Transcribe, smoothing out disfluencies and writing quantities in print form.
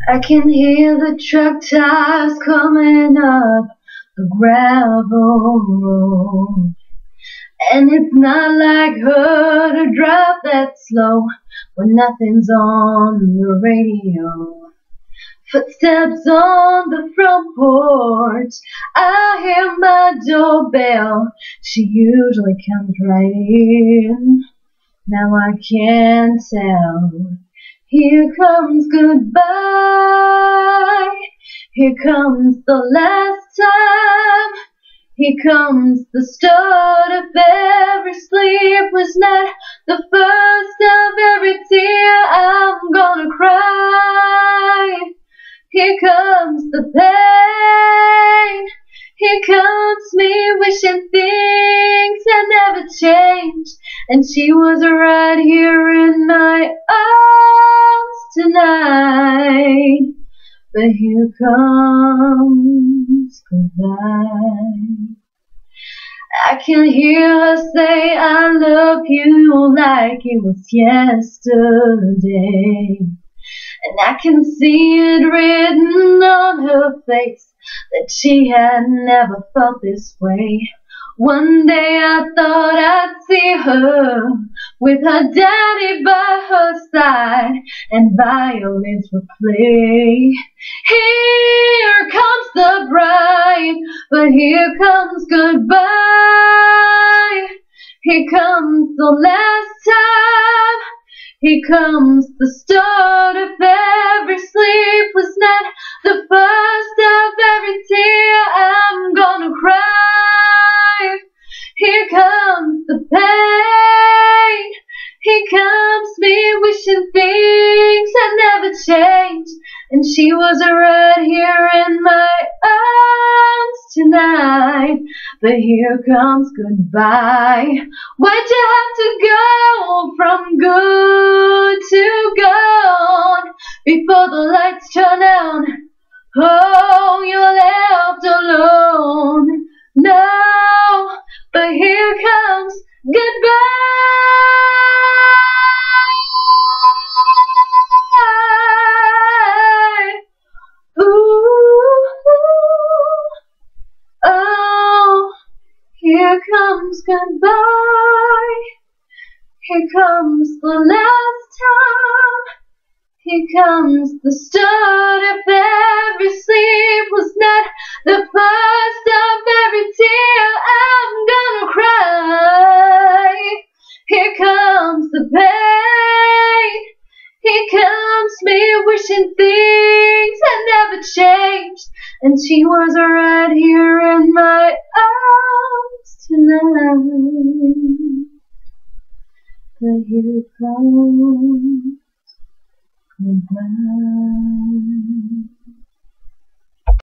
I can hear the truck tires coming up the gravel road. And it's not like her to drive that slow when nothing's on the radio. Footsteps on the front porch, I hear my doorbell. She usually comes right in. Now I can't tell. Here comes goodbye. Here comes the last time. Here comes the start of every sleepless night, the first of every tear I'm gonna cry. Here comes the pain. Here comes me wishing things had never changed, and she was right here in my arms tonight. But here comes goodbye. I can hear her say I love you like it was yesterday. And I can see it written on her face that she had never felt this way. One day I thought I'd see her with her daddy by her side, and violins would play. Here comes the bride, but here comes goodbye. Here comes the last time. Here comes the start of every sleepless night, the first of every tear I'm gonna cry. Here comes the pain. Here comes me wishing things had never changed, and she was right here in my arms tonight. But here comes goodbye. Why'd you have to go from good to gone before the lights turn out? Oh, you're left alone now. But here comes goodbye. Ooh, oh, here comes goodbye. Here comes the last time. Here comes the start of every sleepless night, the first of every tear I'm gonna cry. Here comes the pain. Here comes me wishing things had never changed, and she was right here in my arms tonight. But here comes goodbye.